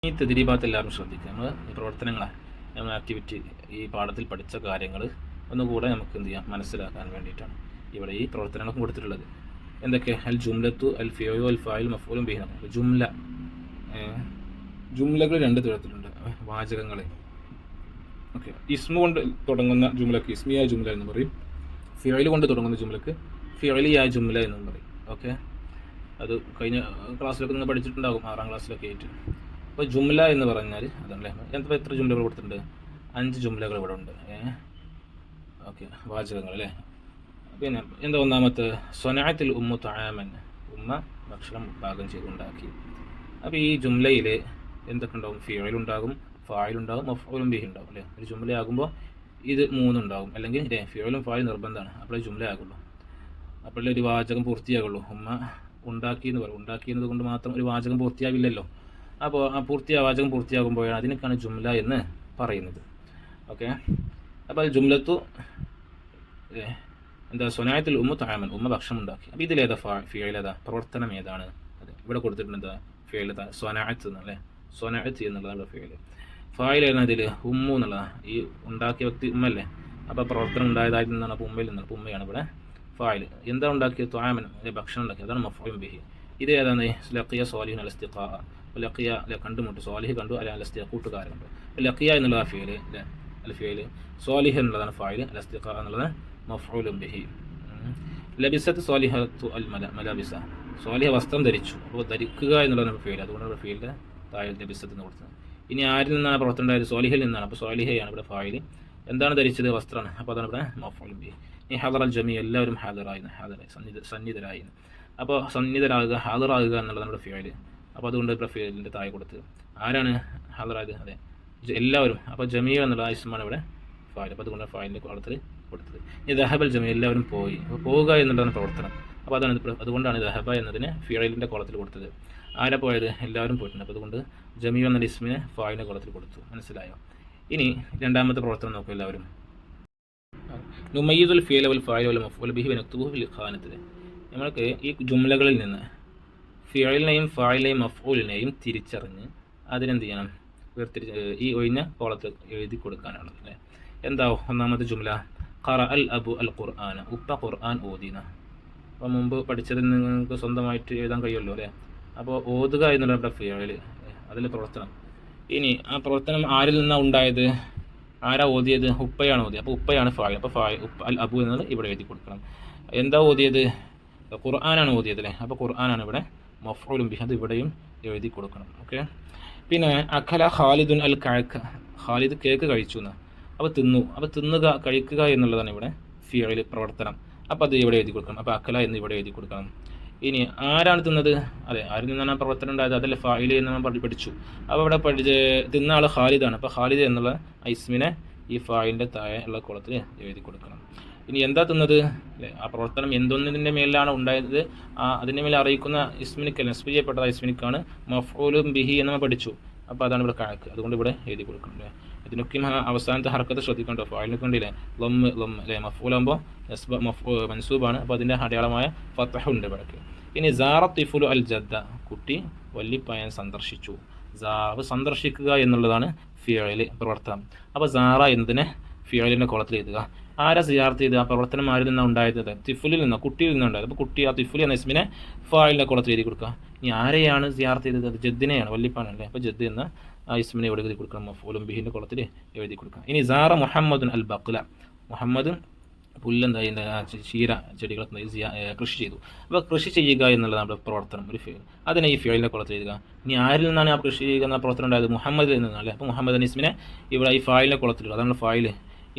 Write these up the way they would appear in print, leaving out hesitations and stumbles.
ഈ തെദിരീഭാഗത്ത് എല്ലാവരും ശ്രദ്ധിക്കുക. നമ്മൾ ഈ പ്രവർത്തനങ്ങളെ നമ്മൾ ആക്ടിവിറ്റി ഈ പാഠത്തിൽ പഠിച്ച കാര്യങ്ങൾ ഒന്നുകൂടെ നമുക്ക് എന്ത് ചെയ്യാം മനസ്സിലാക്കാൻ വേണ്ടിയിട്ടാണ് ഇവിടെ ഈ പ്രവർത്തനങ്ങൾ കൊടുത്തിട്ടുള്ളത്. എന്തൊക്കെ? അൽ ജുംലത്തു അൽ ഫിയലു അൽ ഫായിൽ മഫ്ഊലും ബിഹി. ജുംല, ജുംലകൾ രണ്ട് തരത്തിലുണ്ട്, വാചകങ്ങൾ. ഓക്കെ, ഇസ്മ കൊണ്ട് തുടങ്ങുന്ന ജുംലക്ക് ഇസ്മിയായ ജുംല എന്ന് പറയും. ഫിയൽ കൊണ്ട് തുടങ്ങുന്ന ജുംലക്ക് ഫിയലിയായ ജുംല എന്നും പറയും. ഓക്കെ, അത് കഴിഞ്ഞ ക്ലാസ്സിലൊക്കെ നിങ്ങൾ പഠിച്ചിട്ടുണ്ടാകും, 6ാം ക്ലാസ്സിലൊക്കെ ആയിട്ട്. അപ്പോൾ ജുംല എന്ന് പറഞ്ഞാൽ അതല്ലേ, എത്ര ജുംലകൾ കൊടുത്തിട്ടുണ്ട്? 5 ജുംലകൾ ഇവിടെ ഉണ്ട്. ഓക്കെ, വാചകങ്ങൾ അല്ലേ. പിന്നെ എന്താ ഒന്നാമത്തെ? സ്വനാത്തിൽ ഉമ്മു തആമൻ, ഉമ്മ ഭക്ഷണം പാകം ചെയ്തുണ്ടാക്കി. അപ്പോൾ ഈ ജുംലയിൽ എന്തൊക്കെ ഉണ്ടാകും? ഫിയലുണ്ടാകും, ഫായിലുണ്ടാകും, മഫ്ഊലും ബിഹി ഉണ്ടാകും അല്ലേ. ഒരു ജുംലയാകുമ്പോൾ ഇത് 3 ഉണ്ടാകും, അല്ലെങ്കിൽ ഫിയലും ഫായിൽ നിർബന്ധമാണ്, അപ്പോഴേ ജുംല ആകുള്ളൂ, അപ്പോഴേ ഒരു വാചകം പൂർത്തിയാകുള്ളൂ. ഉമ്മ ഉണ്ടാക്കി എന്ന് പറയും. ഉണ്ടാക്കി എന്നത് കൊണ്ട് മാത്രം ഒരു വാചകം പൂർത്തിയാവില്ലല്ലോ. അപ്പോൾ ആ വാചകം പൂർത്തിയാകുമ്പോഴാണ് അതിനൊക്കെയാണ് ജുംല എന്ന് പറയുന്നത്. ഓക്കെ, അപ്പോൾ ജുംലത്തു എന്താ? സ്വനായത്തിൽ ഉമ്മു തആമൻ, ഉമ്മ ഭക്ഷണം ഉണ്ടാക്കി. അപ്പോൾ ഇതിലേതാ ഫിയൽ? ഏതാ? പ്രവർത്തനം ഏതാണ്? അതെ, ഇവിടെ കൊടുത്തിട്ടുണ്ട് എന്താ? ഫിയൽ ഏതാ? സ്വനാഅത്ത് എന്നല്ലേ, സ്വനാഅത്ത് എന്നുള്ളതാണ് ഫിയൽ. ഫായിൽ എന്നതിൽ ഉമ്മു എന്നുള്ളതാണ്, ഈ ഉണ്ടാക്കിയ വ്യക്തി ഉമ്മല്ലേ. അപ്പോൾ പ്രവർത്തനം ഉണ്ടായതായി നിന്നാണ്, അപ്പോൾ ഉമ്മയിൽ നിന്നാണ്, അപ്പോൾ ഉമ്മയാണ് ഇവിടെ ഫായിൽ. എന്താ ഉണ്ടാക്കിയത്? തആമൻ, ഭക്ഷണം ഉണ്ടാക്കി, അതാണ് മഫ്ഊലും ബിഹി. ഇത് ഏതാണ്? ലഖിയ സ്വാലിഹൻ അൽ ഇസ്തിഖാ, ലഖിയ കണ്ടുമുട്ട്, സ്വാലിഹ് കണ്ടു, അല്ല അൽ ഇസ്തിഖാ കൂട്ടുകാരൻ കണ്ടു. ലഖിയ എന്നുള്ളതാണ് ഫിയൽ അല്ലേ, അൽ ഫിയൽ. സ്വാലിഹ് എന്നുള്ളതാണ് ഫായിൽ, അൽ ഇസ്തിഖാ എന്നുള്ളത് മഫ്ഊലും ബിഹി. ലബിസത്ത് സ്വാലിഹത്തു അൽ മലാബിസ, സ്വാലിഹ വസ്ത്രം ധരിച്ചു. അപ്പോൾ ധരിക്കുക എന്നുള്ളതാണ് ഫിയൽ, അതുകൊണ്ടാണ് ഫിയലിൻ്റെ താഴെ ലബിസത്ത് എന്ന് കൊടുത്തത്. ഇനി ആരിൽ നിന്നാണ് പ്രവർത്തനം ഉണ്ടായത്? സ്വാലിഹിൽ നിന്നാണ്, അപ്പോൾ സ്വാലിഹയാണ് ഇവിടെ ഫായിൽ. എന്താണ് ധരിച്ചത്? വസ്ത്രമാണ്, അപ്പോൾ അതാണ് ഇവിടെ മഫ്ഊലും ബിഹി. ഈ ഹദറൽ ജമീ, എല്ലാവരും ഹാദറായി, സന്നിധരായി. അപ്പോൾ സന്നിധരാകുക, ഹാദറാകുക എന്നുള്ളതാണ് ഇവിടെ ഫിയൽ. അപ്പോൾ അതുകൊണ്ട് ഇവിടെ ഫിയലിൻ്റെ താഴെ കൊടുത്തത്. ആരാണ് ഹാദറായത്? അതെ, എല്ലാവരും. അപ്പോൾ ജമീ എന്നുള്ള ഇസ്മാണ് ഇവിടെ ഫായിൽ, അപ്പോൾ അതുകൊണ്ട് ഫായിലിൻ്റെ കളത്തിൽ കൊടുത്തത്. ഈ ദഹബൽ ജമീ, എല്ലാവരും പോയി. അപ്പോൾ പോവുക എന്നുള്ളതാണ് പ്രവർത്തനം, അപ്പോൾ അതുകൊണ്ടാണ് ദഹബ എന്നതിന് ഫിയലിൻ്റെ കോളത്തിൽ കൊടുത്തത്. ആരാ പോയത്? എല്ലാവരും പോയിട്ടുണ്ട്, അപ്പോൾ അതുകൊണ്ട് ജമീ എന്ന ഇസ്മിനെ ഫായിലിൻ്റെ കോളത്തിൽ കൊടുത്തു. മനസ്സിലായോ? ഇനി രണ്ടാമത്തെ പ്രവർത്തനം നോക്കും എല്ലാവരും. നുമയ്യിദുൽ ഫിയല വൽ ഫായില വൽ മഫ്ഊല ബിഹി വനക്തുബുഹു ഫിൽ ഖാനത്തിൽ. നമ്മൾക്ക് ഈ ജുംലകളിൽ നിന്ന് ഫിയലിനെയും ഫായിലിനെയും മഫ്ഊലിനെയും തിരിച്ചറിഞ്ഞ് അതിനെന്ത് ചെയ്യണം? ഈ ഒഴിഞ്ഞ കോളത്തിൽ എഴുതി കൊടുക്കാനുള്ളത് അല്ലേ. എന്താ ഒന്നാമത്തെ ജുംല? ഖറ അൽ അബു അൽ ഖുർആന, ഉപ്പ ഖുർആൻ ഓദീന. അപ്പോൾ മുമ്പ് പഠിച്ചതിൽ നിങ്ങൾക്ക് സ്വന്തമായിട്ട് എഴുതാൻ കഴിയുമല്ലോ അല്ലേ. അപ്പോൾ ഓതുക എന്നുള്ള ഫിയൽ, അതിൽ പ്രവർത്തനം. ഇനി ആ പ്രവർത്തനം ആരിൽ നിന്നാണ് ഉണ്ടായത്? ആരാ ഓതിയത്? ഉപ്പയാണ് ഓതിയത്, അപ്പോൾ ഉപ്പയാണ് ഫായിൽ. അപ്പോൾ ഉപ്പ അൽ അബു എന്നത് ഇവിടെ എഴുതി കൊടുക്കണം. എന്താ ഓതിയത്? ഖുർആനാണ് ഓതിയത് അല്ലേ, അപ്പോൾ ഖുർആനാണ് ഇവിടെ മഫ്ഊലും ബിഹി, അത് ഇവിടെയും എഴുതി കൊടുക്കണം. ഓക്കെ, പിന്നെ അഖല ഖാലിദുൻ അൽ കഅക, ഖാലിദ് കേക്ക് കഴിച്ചു എന്ന്, അപ്പോൾ തിന്നു. അപ്പോൾ തിന്നുക, കഴിക്കുക എന്നുള്ളതാണ് ഇവിടെ ഫിയൽ, പ്രവർത്തനം. അപ്പോൾ അത് ഇവിടെ എഴുതി കൊടുക്കണം. അപ്പോൾ അഖല എന്ന് ഇവിടെ എഴുതി കൊടുക്കണം. ഇനി ആരാണ് തിന്നത്? അതെ, ആരിൽ നിന്നാണ് പ്രവർത്തനം ഉണ്ടായത്? അതല്ലേ ഫായിൽ എന്ന് നമ്മൾ പഠിച്ചു. അപ്പോൾ ഇവിടെ തിന്ന ആൾ ഖാലിദാണ്, അപ്പോൾ ഖാലിദ് എന്നുള്ള ഇസ്മിനെ ഈ ഫായിലിൻ്റെ താഴെ ഉള്ള കോളത്തിൽ എഴുതി കൊടുക്കണം. ഇനി എന്താ തിന്നത് അല്ലേ? ആ പ്രവർത്തനം എന്തൊന്നിൻ്റെ മേലാണ് ഉണ്ടായത്, അതിൻ്റെ മേലെ അറിയിക്കുന്ന ഇസ്മിനിക്കല്ല, നസ്ബ് ചെയ്യപ്പെട്ട ഇസ്മിനിക്കാണ് മഫ്ഊലും ബിഹി എന്ന് നമ്മൾ പഠിച്ചു. അപ്പോൾ അതാണ് ഇവിടെ കണക്ക്, അതുകൊണ്ട് ഇവിടെ എഴുതി കൊടുക്കണം അല്ലേ. ഇതിനൊക്കെ അവസാനത്തെ ഹർക്കത്ത് ശ്രദ്ധിക്കണ്ടോ, ഫായിലിനൊക്കെ ഉണ്ടല്ലേ, ലം അല്ലേ. മഫ്ഊലാകുമ്പോൾ മൻസൂബാണ്, അപ്പോൾ അതിൻ്റെ അടയാളമായ ഫത്ഹ ഉണ്ട് ഇവിടേക്ക്. ഇനി സാറ തിഫുലു അൽ ജദ്ദ, കുട്ടി വല്ലിപ്പായൻ സന്ദർശിച്ചു. സന്ദർശിക്കുക എന്നുള്ളതാണ് ഫിയൽ, പ്രവർത്തനം. അപ്പോൾ സാറ എന്നതിനെ ഫിയലിൻ്റെ കോളത്തിൽ എഴുതുക. ആരാ സിയാർത്ത് ചെയ്ത്? ആ പ്രവർത്തനം ആരിൽ നിന്നാണ് ഉണ്ടായത്? തിഫുലിൽ നിന്നോ, കുട്ടിയിൽ നിന്നുണ്ടായത്. അപ്പോൾ കുട്ടി, ആ തിഫുലി എന്ന ഇസ്മിനെ ഫായിലിൻ്റെ കോളത്തിൽ എഴുതി കൊടുക്കുക. ഇനി ആരെയാണ് സിയാർത്ത് ചെയ്തത്? അത് ജദ്ദിനെയാണ്, വല്ലിപ്പാനല്ലേ. അപ്പോൾ ജദ്ദ് എന്ന ആ ഇസ്മിനെ ഇവിടെ എഴുതി കൊടുക്കണം, മഫ്ഊലും ബിഹിൻ്റെ കോളത്തിൽ എഴുതി കൊടുക്കുക. ഇനി സാറ മുഹമ്മദുൻ അൽ ബഖ്ല, മുഹമ്മദ് പുല്ലെന്തായി ചീര ചെടികളൊക്കെ കൃഷി ചെയ്തു. അപ്പോൾ കൃഷി ചെയ്യുക എന്നുള്ളതാണ് നമ്മുടെ പ്രവർത്തനം, ഒരു ഫിയൽ. അതിനെ ഈ ഫിയലിൻ്റെ കോളത്തിൽ എഴുതുക. ഇനി ആരിൽ നിന്നാണ് ആ കൃഷി ചെയ്യുക എന്ന പ്രവർത്തനം ഉണ്ടായത്? മുഹമ്മദിൽ നിന്നാണല്ലേ. അപ്പോൾ മുഹമ്മദ് എന്ന ഇസ്മിനെ ഇവിടെ ഈ ഫായിലിൻ്റെ കോളത്തിൽ, അതാണ് ഫായിൽ.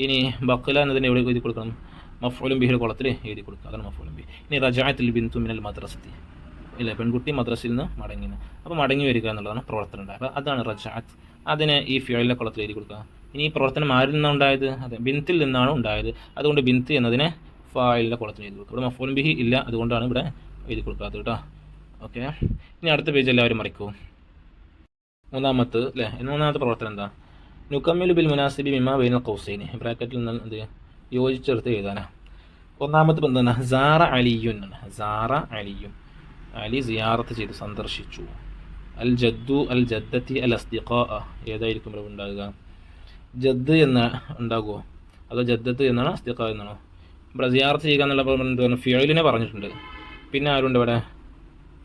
ഇനി ബഖ്ല എന്നതിനെ എവിടെ എഴുതി കൊടുക്കണം? മഫ്ഊലും ബിഹിയുടെ കോളത്തിൽ എഴുതി കൊടുക്കുക, അതാണ് മഫ്ഊലും ബിഹി. ഇനി റജഅത്തിൽ ബിന്തു മിനൽ മദ്രസത്തി, ഇല്ല, പെൺകുട്ടി മദ്രസയിൽ നിന്ന് മടങ്ങി. അപ്പോൾ മടങ്ങി വരിക എന്നുള്ളതാണ് പ്രവർത്തനം ഉണ്ടായത്, അതാണ് റജഅത്ത്. അതിനെ ഈ ഫിയലിൻ്റെ കോളത്തിൽ എഴുതി കൊടുക്കുക. ഇനി ഈ പ്രവർത്തനം ആരിൽ നിന്നാണ് ഉണ്ടായത്? അതെ, ബിന്തിൽ നിന്നാണ് ഉണ്ടായത്, അതുകൊണ്ട് ബിന്ത് എന്നതിനെ ഫായിലിൻ്റെ കോളത്തിൽ എഴുതി കൊടുക്കുക. ഇവിടെ മഫ്ഊലും ബിഹി ഇല്ല, അതുകൊണ്ടാണ് ഇവിടെ എഴുതി കൊടുക്കാത്തത് കേട്ടോ. ഓക്കെ, ഇനി അടുത്ത പേജ് എല്ലാവരും മറിക്കും. മൂന്നാമത്തെ അല്ലേ, മൂന്നാമത്തെ പ്രവർത്തനം എന്താ? നുക്കമ്മിലു ബിൽ മുനാസിബി മിമാ ബൈനൽ ഖൗസൈനി, ബ്രാക്കറ്റിൽ നിന്ന് എന്ത് യോജിച്ചെടുത്ത് എഴുതാനാ. ഒന്നാമത്തെ എന്താണ്? സാറ അലിയുൻ, സാറ അലിയുൻ, അലി സിയാറത്ത് ചെയ്ത് സന്ദർശിച്ചു. അൽ ജദ്ദു അൽ ജദ്ദത്തി അൽ അസ്തിഖാ ഏതായിരിക്കും ഇവിടെ ഉണ്ടാകുക? ജദ് എന്ന ഉണ്ടാകുമോ അതോ ജദ്ദത്ത് എന്നാണോ അസ്തിഖാ എന്നാണോ? ഇവിടെ സിയാറത്ത് ചെയ്യുക എന്നുള്ള ഫിയലിനെ പറഞ്ഞിട്ടുണ്ട്. പിന്നെ ആരുണ്ട് ഇവിടെ?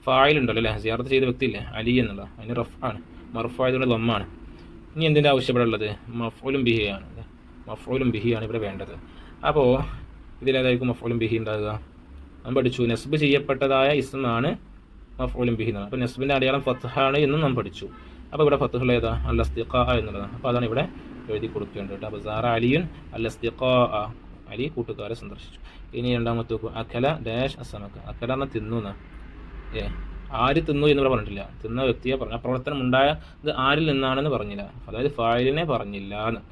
ഫായിലുണ്ടല്ലോ അല്ലേ, സിയാറത്ത് ചെയ്ത വ്യക്തിയില്ലേ അലി എന്നുള്ള, അതിന് റഫ് ആണ്, മർഫു ആയതുകൊണ്ട് ലമ്മാണ്. ഇനി എന്തിൻ്റെ ആവശ്യം ഇവിടെ ഉള്ളത്? മഫ്ഊലും ബിഹിയാണ്. മഫ്ഊലും ബിഹിയാണ് ഇവിടെ വേണ്ടത്. അപ്പോൾ ഇതിലേതായിരിക്കും മഫ്ഊലും ബിഹി ഉണ്ടാകുക? നാം പഠിച്ചു നെസ്ബ് ചെയ്യപ്പെട്ടതായ ഇസ്മാണ് മഫ്ഊലും ബിഹി എന്നാണ്. അപ്പോൾ നെസ്ബിൻ്റെ അടയാളം ഫത്ഹാണ് എന്നും നാം പഠിച്ചു. അപ്പോൾ ഇവിടെ ഫത്ഹുള്ള ഏതാ? അൽ അസ്തിഖാ എന്നുള്ളതാണ്. അപ്പോൾ അതാണ് ഇവിടെ എഴുതി കൊടുക്കേണ്ടത് കേട്ടോ. അപ്പോൾ സാറ അലിയുൻ അൽ അസ്തിഖാ, അലി കൂട്ടുകാരെ സന്ദർശിച്ചു. ഇനി രണ്ടാമത്തെ നോക്കൂ, അക്കല ഡാഷ് അസമക്ക. അക്കല എന്നാൽ തിന്നു എന്നാണ്. ആര് തിന്നു എന്ന് ഇവിടെ പറഞ്ഞിട്ടില്ല, തിന്ന വ്യക്തിയെ പറഞ്ഞു. ആ പ്രവർത്തനം ഉണ്ടായത് ആരിൽ നിന്നാണെന്ന് പറഞ്ഞില്ല, അതായത് ഫായിലിനെ പറഞ്ഞില്ല എന്ന്.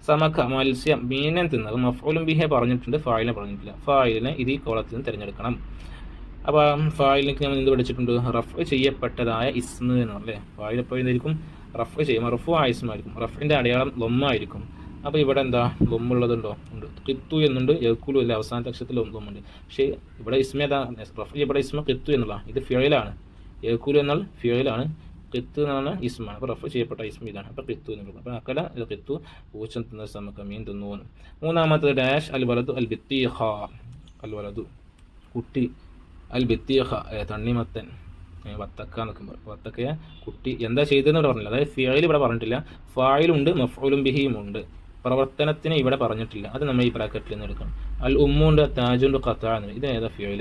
സമക്ക മത്സ്യം, മീനെ തിന്നത് മഫ്ഊലും ബിഹി പറഞ്ഞിട്ടുണ്ട്, ഫായിലിനെ പറഞ്ഞിട്ടില്ല. ഫായിലിനെ ഇത് ഈ കോളത്തിൽ നിന്ന് തിരഞ്ഞെടുക്കണം. അപ്പോൾ ഫായിലിലേക്ക് നമ്മൾ എന്ത് പഠിച്ചിട്ടുണ്ട്? റഫ് ചെയ്യപ്പെട്ടതായ ഇസ്മ എന്നാണ് അല്ലേ. ഫായിൽ എപ്പോഴും എന്തായിരിക്കും? റഫ് ചെയ്യും, റഫു ആ ഇസ്മായിരിക്കും. റഫിൻ്റെ അടയാളം ലൊമ്മായിരിക്കും. അപ്പോൾ ഇവിടെ എന്താ ലൊമ്മുള്ളതുണ്ടോ? ഉണ്ട്. കിത്തു എന്നുണ്ട്, യക്കുലു അല്ല, അവസാനത്തെ അക്ഷരത്തിൽ ലൊമ്മുണ്ട്. പക്ഷേ ഇവിടെ ഇസ്മ ഏതാ? റഫ് ഇവിടെ ഇസ്മ കിത്തു എന്നുള്ള, ഇത് ഫിയലാണ്. യക്കുലു എന്നാൽ ഫിയലാണ്, കിത്ത് എന്നാണ് ഇസ്മാണ്. അപ്പോൾ റഫ് ചെയ്യപ്പെട്ട ഇസ്മ ഇതാണ്. അപ്പോൾ കിത്തു എന്ന് പറയുന്നത്. അപ്പോൾ അക്കല കിത്തു, പൂച്ചൻ തിന്ന സമക്ക, മീൻ തിന്നു. മൂന്നാമത്തത് ഡാഷ് അൽ വലതു അൽ ബിത്തീഹ. അൽ വലതു കുട്ടി, അൽ ബിത്തീഹ തണ്ണിമത്തൻ, വത്തക്ക എന്നൊക്കെ. വത്തക്കയെ കുട്ടി എന്താ ചെയ്തതെന്ന് ഇവിടെ പറഞ്ഞില്ല, അതായത് ഫിയൽ ഇവിടെ പറഞ്ഞിട്ടില്ല. ഫായിലുണ്ട്, മഫ്ഊലും ബിഹിയും ഉണ്ട്. പ്രവർത്തനത്തിന് ഇവിടെ പറഞ്ഞിട്ടില്ല, അത് നമ്മൾ ഈ ബ്രാക്കറ്റിൽ നിന്ന് എടുക്കണം. അൽ ഉമ്മുണ്ട്, താജുണ്ട്, ഖത്താ എന്ന്. ഇത് ഏതാ ഫിയൽ?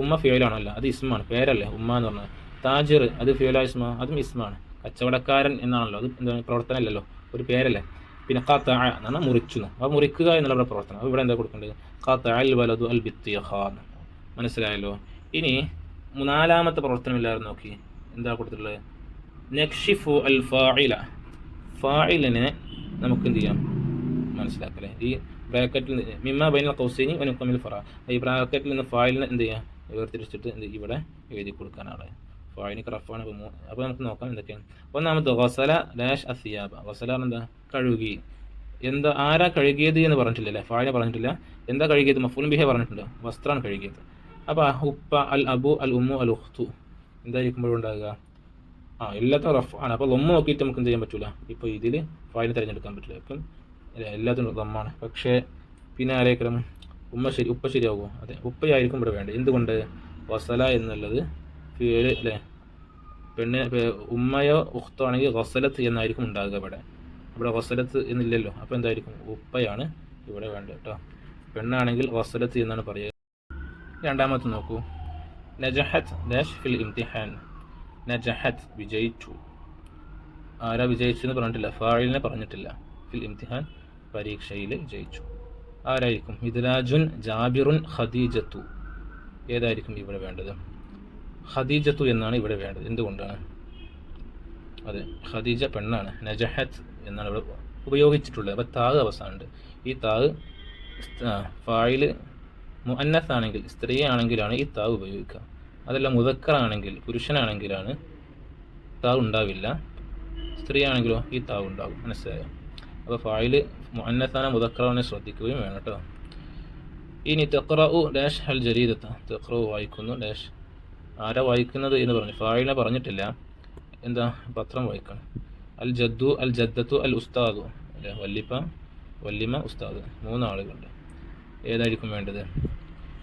ഉമ്മ ഫിയലാണല്ല, അത് ഇസ്മാണ്, പേരല്ലേ ഉമ്മ എന്ന് പറഞ്ഞാൽ. താജിർ അത് ഫിയല ഇസ്മ, അതും ഇസ്മാണ്. കച്ചവടക്കാരൻ എന്നാണല്ലോ, അത് എന്താണ്? പ്രവർത്തനമല്ലല്ലോ, ഒരു പേരല്ലേ. പിന്നെ ഖത്താ എന്ന് പറഞ്ഞാൽ മുറിച്ചു, അപ്പോൾ മുറിക്കുക എന്നുള്ള പ്രവർത്തനം. അപ്പോൾ ഇവിടെ എന്താ കൊടുക്കേണ്ടത്? ഖത്താ അൽ വലതു അൽ ബിത്തീഹ. മനസ്സിലായല്ലോ. ഇനി നാലാമത്തെ പ്രവർത്തനമില്ലാതെ നോക്കി എന്താ കൊടുത്തിട്ടുള്ളത്? നക്ഷിഫു അൽ ഫാഇല. ഫാഇലിനെ നമുക്ക് എന്ത് ചെയ്യാം? മനസ്സിലാക്കല്ലേ. ഈ ബ്രാക്കറ്റിൽ മിമ്മ ബൈനൽ ഖൗസൈനി വ നുഖമിൽ ഫറ, ഈ ബ്രാക്കറ്റിൽ നിന്ന് ഫായിലിനെ എന്ത് ചെയ്യുക? വേർതിരിച്ചിട്ട് ഇവിടെ എഴുതി കൊടുക്കാനാണ്. ഫായിലിന് റഫാണ്. അപ്പോൾ നമുക്ക് നോക്കാം എന്തൊക്കെയാണ്. ഒന്നാമത്തെ ഗസല ഡാഷ് അസിയാബ. ഗസല എന്താ? കഴുകി. എന്താ ആരാ കഴുകിയത് എന്ന് പറഞ്ഞിട്ടില്ലല്ലേ, ഫായിലിനെ പറഞ്ഞിട്ടില്ല. എന്താ കഴുകിയത്? മഫ്ഊലും ബിഹി പറഞ്ഞിട്ടുണ്ട്, വസ്ത്രമാണ് കഴുകിയത്. അപ്പോൾ ഉപ്പ, അൽ അബു, അൽ ഉമ്മു, അൽ ഉഖ്തു എന്തായിരിക്കുമ്പോഴും ഉണ്ടാകുക? എല്ലാത്തും റഫ് ആണ്. അപ്പോൾ ലൊമ്മ നോക്കിയിട്ട് നമുക്ക് എന്ത് ചെയ്യാൻ പറ്റില്ല, ഇപ്പോൾ ഇതിൽ ഫായിലിനെ തിരഞ്ഞെടുക്കാൻ പറ്റില്ല. ഇപ്പം എല്ലാത്തിനും റമ്മാണ്. പക്ഷേ പിന്നെ ആരേക്കലും ഉപ്പ ശരിയാകുമോ? അതെ, ഉപ്പയായിരിക്കും ഇവിടെ വേണ്ടത്. എന്തുകൊണ്ട്? വസല എന്നുള്ളത് ഫിയൽ അല്ലേ. പെണ്ണിന് ഉമ്മയോ ഉഖ്തോ ആണെങ്കിൽ ഗസലത്ത് എന്നായിരിക്കും ഉണ്ടാകുക ഇവിടെ. ഇവിടെ ഗസലത്ത് എന്നില്ലല്ലോ, അപ്പോൾ എന്തായിരിക്കും? ഉപ്പയാണ് ഇവിടെ വേണ്ടത് കേട്ടോ. പെണ്ണാണെങ്കിൽ ഗസലത്ത് എന്നാണ് പറയുക. രണ്ടാമത്തെ നോക്കൂ, നജഹത്ത് ഡാഷ് ഫിൽ ഇംതിഹാൻ. നജഹത്ത് വിജയിച്ചു. ആരാ വിജയിച്ചു എന്ന് പറഞ്ഞിട്ടില്ല, ഫായിലിനെ പറഞ്ഞിട്ടില്ല. ഫിൽ ഇംതിഹാൻ പരീക്ഷയിൽ ജയിച്ചു. ആരായിരിക്കും? മിദ്ലാജുൻ, ജാബിറുൻ, ഖദീജത്തു. ഏതായിരിക്കും ഇവിടെ വേണ്ടത്? ഖദീജത്തു എന്നാണ് ഇവിടെ വേണ്ടത്. എന്തുകൊണ്ടാണ്? അതെ, ഖദീജ പെണ്ണാണ്. നജഹത്ത് എന്നാണ് ഇവിടെ ഉപയോഗിച്ചിട്ടുള്ളത്. അപ്പോൾ താഗ് അവസാനമുണ്ട്. ഈ താഗ് ഫായിൽ മുഅന്നസ് ആണെങ്കിൽ, സ്ത്രീ ആണെങ്കിലാണ് ഈ താവ് ഉപയോഗിക്കുക. അതല്ല മുദക്കറാണെങ്കിൽ, പുരുഷനാണെങ്കിലാണ് താവ് ഉണ്ടാവില്ല. സ്ത്രീ ആണെങ്കിലോ ഈ താവ് ഉണ്ടാകും. മനസ്സിലായോ? അപ്പോൾ ഫായിൽ മുഅന്നസാന മുദക്കറാണ് ശ്രദ്ധിക്കുകയും വേണം കേട്ടോ. ഇനി തഖ്റഉ ഡാഷ് അൽ ജരീദത്ത. തഖ്റഉ വായിക്കുന്നു ഡാഷ്. ആരാ വായിക്കുന്നത് എന്ന് പറഞ്ഞു, ഫായിലിനെ പറഞ്ഞിട്ടില്ല. എന്താ? പത്രം വായിക്കണം. അൽ ജദ്ദു, അൽ ജദ്ദത്തു, അൽ ഉസ്താദു അല്ലേ. വല്ലിമ, ഉസ്താദ്, 3 ആളുകളുണ്ട്. ഏതായിരിക്കും വേണ്ടത്?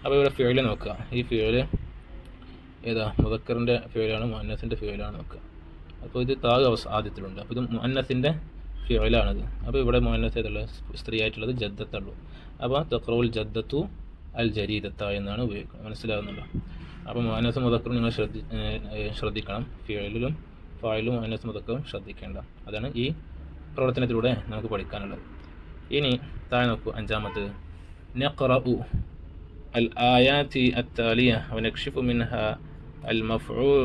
അപ്പോൾ ഇവിടെ ഫിയൽ നോക്കുക. ഈ ഫിയൽ ഏതാ? മുദക്കറിൻ്റെ ഫിയലാണ്, മുഅന്നസിൻ്റെ ഫിയലാണ് നോക്കുക. അപ്പോൾ ഇത് താഗ് ആദ്യത്തിലുണ്ട്. അപ്പോൾ ഇത് മുഅന്നസിൻ്റെ ഫിയലാണിത്. അപ്പോൾ ഇവിടെ മുഅന്നസ് ഏതുള്ള? സ്ത്രീ ആയിട്ടുള്ളത് ജദ്ദത്തുള്ളൂ. അപ്പോൾ തഖ്റഉൽ ജദ്ദത്തു അൽ ജരീദത്ത എന്നാണ് ഉപയോഗിക്കുന്നത്. മനസ്സിലാകുന്നുണ്ടോ? അപ്പോൾ മുഅന്നസ് മുദക്കറും നിങ്ങൾ ശ്രദ്ധിക്കണം. ഫിയലിലും ഫായിലും മുഅന്നസ് മുദക്കറും ശ്രദ്ധിക്കേണ്ട. അതാണ് ഈ പ്രവർത്തനത്തിലൂടെ നമുക്ക് പഠിക്കാനുള്ളത്. ഇനി താഴെ നോക്കൂ, അഞ്ചാമത്തേത് നഖ്റഉ അൽ ആയാതി അത്താലിയ വനക്ഷിഫു മിൻഹ അൽ മഫ്ഊൽ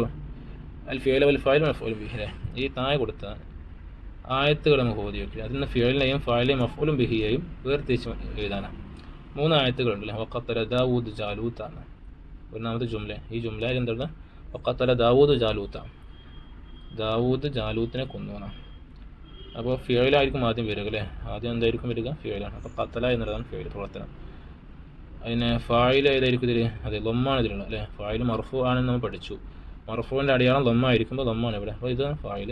അൽ ഫിയൽ വൽ ഫായിൽ മഫ്ഊൽ ബിഹി. ഈ താഴെ കൊടുത്ത ആയത്തുകൾ നമുക്ക് ഓതി വയ്ക്കുക. അതിൽ നിന്ന് ഫിയലിനെയും ഫായിലെയും മഫ്ഊലും ബിഹിയെയും വേർതിരിച്ച് എഴുതാനാണ്. 3 ആയത്തുകളുണ്ടല്ലോ. വഖത്തല ദാവൂദ് ജാലൂത്താണ് ഒന്നാമത്തെ ജുംല. ഈ ജുംലയിൽ എന്താണ്? വഖത്തല ദാവൂദ് ജാലൂത്ത. ദാവൂദ് ജാലൂത്തിനെ കൊന്നു. അപ്പോൾ ഫിയലായിരിക്കും ആദ്യം വരിക അല്ലേ. ആദ്യം എന്തായിരിക്കും വരിക? ഫിയലാണ്. അപ്പോൾ ഖത്തല എന്നുള്ളതാണ് ഫിയൽ പ്രവർത്തനം. അതിന് ഫായിൽ ഏതായിരിക്കും ഇതിൽ? അതെ, ലൊമ്മാണ് ഇതിലുള്ളത് അല്ലേ. ഫായിൽ മർഫു ആണെന്ന് നമ്മൾ പഠിച്ചു. മർഫൂവിൻ്റെ അടയാളം ദമ്മായിരിക്കുമ്പോൾ ദമ്മാണ് ഇവിടെ. അപ്പോൾ ഇതാണ് ഫായിൽ.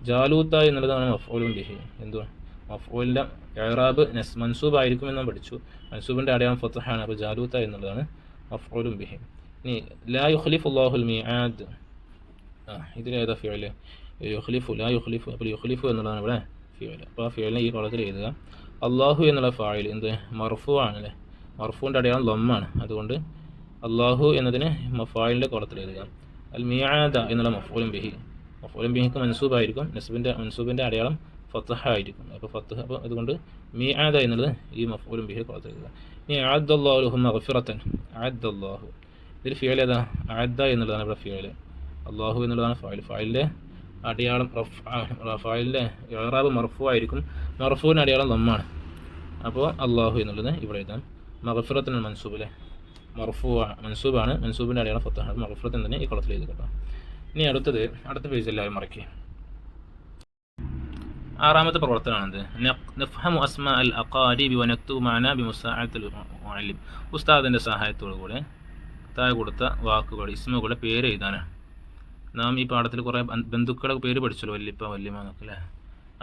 ജാലൂത്ത എന്നുള്ളതാണ് മഫ്ഊലുൻ ബിഹി. എന്തുവാ മഫ്ഊലിൻ്റെ ഇഅ്റാബ് മൻസൂബ് ആയിരിക്കും എന്ന് പഠിച്ചു. മൻസൂബിൻ്റെ അടയാളം ഫത്ഹാണ്. അപ്പോൾ ജാലൂത്ത എന്നുള്ളതാണ് മഫ്ഊലുൻ ബിഹി. ഇനി ലാ യുഖ്ലിഫുല്ലാഹുൽ മീആദ്. ഇതിലേതാ ഫിഅൽ? യുഖ്ലിഫു, ലാ യുഖ്ലിഫു. അപ്പോൾ യുഖ്ലിഫു എന്നുള്ളതാണ് ഇവിടെ ഫിഅൽ. അപ്പോൾ ആ ഫിഅലിനെ ഈ കോളത്തിൽ എഴുതുക. അല്ലാഹു എന്നുള്ള ഫായിൽ എന്ത് മർഫൂ ആണല്ലേ, മർഫൂൻ്റെ അടയാളം ലമ്മാണ്. അതുകൊണ്ട് അല്ലാഹു എന്നതിന് ഫായിലിൻ്റെ കോളത്തിൽ എഴുതുക. അൽ മീആദ എന്നുള്ള മഫ്ഊലുൻ ബിഹി, മഫ്ഊലുൻ ബിഹിക്ക് മൻസൂബായിരിക്കും, മൻസൂബിൻ്റെ അടയാളം ഫത്ഹ ആയിരിക്കും. അപ്പോൾ ഫത്ഹ, അപ്പോൾ അതുകൊണ്ട് മീആദ എന്നുള്ളത് ഈ മഫ്ഊലുൻ ബിഹി കോളത്തിൽ എഴുതുക. ഇനി അഅദ്ദല്ലാഹു ലഹും മഗ്ഫിറത്തൻ. അഅദ്ദല്ലാഹു ഇതിൽ ഫിഅൽ ഏതാ? അഅദ്ദ എന്നുള്ളതാണ് ഇവിടെ ഫിഅൽ. അല്ലാഹു എന്നുള്ളതാണ് ഫായിൽ. ഫായിലിൻ്റെ അടയാളം ഫായിലിൻ്റെ ഇഅ്റാബ് മർഫൂ ആയിരിക്കും, മർഫൂവിൻ്റെ അടയാളം ദമ്മാണ്. അപ്പോൾ അല്ലാഹു എന്നുള്ളത് ഇവിടെ എഴുതാം. മഗ്ഫിറത്തൻ മൻസൂബിലെ മൻസൂബാണ്, മൻസൂബിൻ്റെ അടയാളം ഫത്ഹാണ്. മഗ്ഫിറത്തൻ തന്നെ ഈ കളത്തിൽ എഴുതി കേട്ടോ. ഇനി അടുത്ത പേജ് എല്ലാവരും മറക്കി. ആറാമത്തെ പ്രവർത്തനമാണെന്ത്? നഫ്ഹമു അസ്മാ അൽ അഖാരിബി വനക്തുബു മഅനാ ബിമുസാഅത്തിൽ മുഅല്ലിം. ഉസ്താദിൻ്റെ സഹായത്തോടു കൂടെ താഴെ കൊടുത്ത വാക്കുകൾ, ഇസ്മുകളുടെ പേര് എഴുതാനാണ്. നാം ഈ പാഠത്തിൽ കുറേ ബന്ധുക്കളുടെ പേര് പഠിച്ചല്ലോ, വല്ലിപ്പ വല്ലിമ്മ എന്നൊക്കെ അല്ലേ.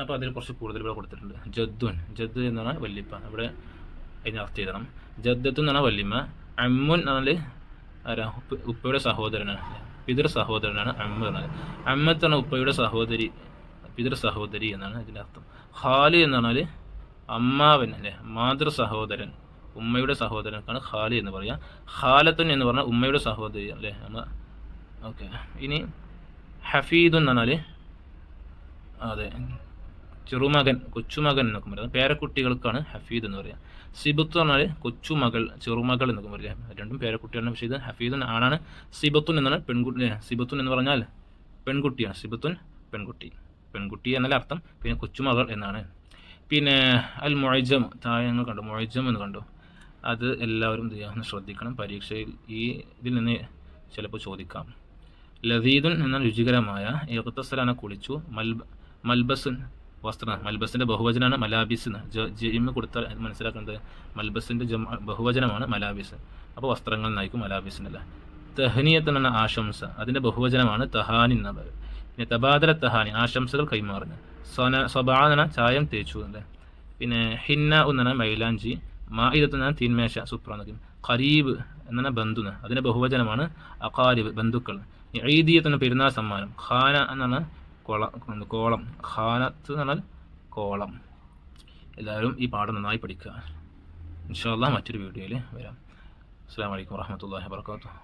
അപ്പോൾ അതിൽ കുറച്ച് കൂടുതൽ ഇവിടെ കൊടുത്തിട്ടുണ്ട്. ജദ്ദുൻ, ജദ്ദ് എന്നാണ് വല്ലിപ്പ, ഇവിടെ അതിന് അർത്ഥം എഴുതണം. ജദ്ദത്ത് എന്നാണ് വല്ലിമ്മ. അമ്മുൻ എന്നാൽ ആരാ? ഉപ്പയുടെ സഹോദരനാണ്, പിതൃ സഹോദരനാണ് അമ്മ എന്നാൽ. അമ്മത്ത് എന്ന ഉപ്പയുടെ സഹോദരി, പിതൃ സഹോദരി എന്നാണ് ഇതിൻ്റെ അർത്ഥം. ഖാലി എന്ന് പറഞ്ഞാൽ അമ്മാവൻ അല്ലേ, മാതൃ സഹോദരൻ, ഉമ്മയുടെ സഹോദരനാണ് ഖാലി എന്ന് പറയുക. ഖാലത്തുൻ എന്ന് പറഞ്ഞാൽ ഉമ്മയുടെ സഹോദരി അല്ലേ അമ്മ. ഓക്കെ. ഇനി ഹഫീദുൻ എന്ന് പറഞ്ഞാൽ അതെ ചെറുമകൻ, കൊച്ചുമകൻ എന്നൊക്കെ പറയാം. പേരക്കുട്ടികൾക്കാണ് ഹഫീദ് എന്ന് പറയുക. സിബത്ത് എന്ന് പറഞ്ഞാൽ കൊച്ചുമകൾ, ചെറുമകൾ എന്നൊക്കെ പറയാം. രണ്ടും പേരക്കുട്ടിയാണ്. പക്ഷേ ഇത് ഹഫീദുൻ ആണാണ്. സിബത്തുൻ എന്നാണ് പെൺകുട്ടി. സിബത്തുൻ എന്ന് പറഞ്ഞാൽ പെൺകുട്ടിയാണ്. സിബത്തുൻ പെൺകുട്ടി എന്നല്ല അർത്ഥം. പിന്നെ കൊച്ചുമകൾ എന്നാണ്. പിന്നെ അൽ മുഅജ്ജം, താഴെ ഞങ്ങൾ കണ്ടു മുഅജ്ജം എന്ന് കണ്ടു. അത് എല്ലാവരും ഒന്ന് ശ്രദ്ധിക്കണം. പരീക്ഷയിൽ ഇതിൽ നിന്ന് ചിലപ്പോൾ ചോദിക്കാം. ലദീദുൻ എന്ന രുചികരമായ, ഇഗ്തസല കുളിച്ചു, മൽബസുൻ വസ്ത്രം, മൽബസിൻ്റെ ബഹുവചനാണ് മലാബിസ്. ജിമ്മ് കൊടുത്താൽ മനസ്സിലാക്കുന്നത് മൽബസിൻ്റെ ബഹുവചനമാണ് മലാബിസ്. അപ്പോൾ വസ്ത്രങ്ങൾ എന്നായിരിക്കും മലാബിസിനല്ല. തഹ്നിയത്ത് എന്ന ആശംസ, അതിൻ്റെ ബഹുവചനമാണ് തഹാനി എന്ന പറയുക. പിന്നെ തബാദല തഹാനി, ആശംസകൾ കൈമാറുന്നത്. സ്വബാ എന്ന ചായം തേച്ചു അല്ലേ. പിന്നെ ഹിന്ന എന്ന മൈലാഞ്ചി. മാഇദത്ത് എന്ന തീന്മേശ, സുപ്രാന്നക്കും. ഖരീബ് എന്ന ബന്ധു, അതിൻ്റെ ബഹുവചനമാണ് അഖാരിബ്, ബന്ധുക്കൾ. ഈദിയത്ത് എന്ന പെരുന്നാൾ സമ്മാനം. ഖാന എന്നാണ് കോളം, ഖാനത്ത് എന്ന് പറഞ്ഞാൽ കോളം. എല്ലാവരും ഈ പാഠം നന്നായി പഠിക്കുക. ഇൻഷാ അല്ലാഹ് മറ്റൊരു വീഡിയോയിൽ വരാം. അസ്സലാമു അലൈക്കും വറഹ്മത്തുള്ളാഹി വബറകാതുഹു.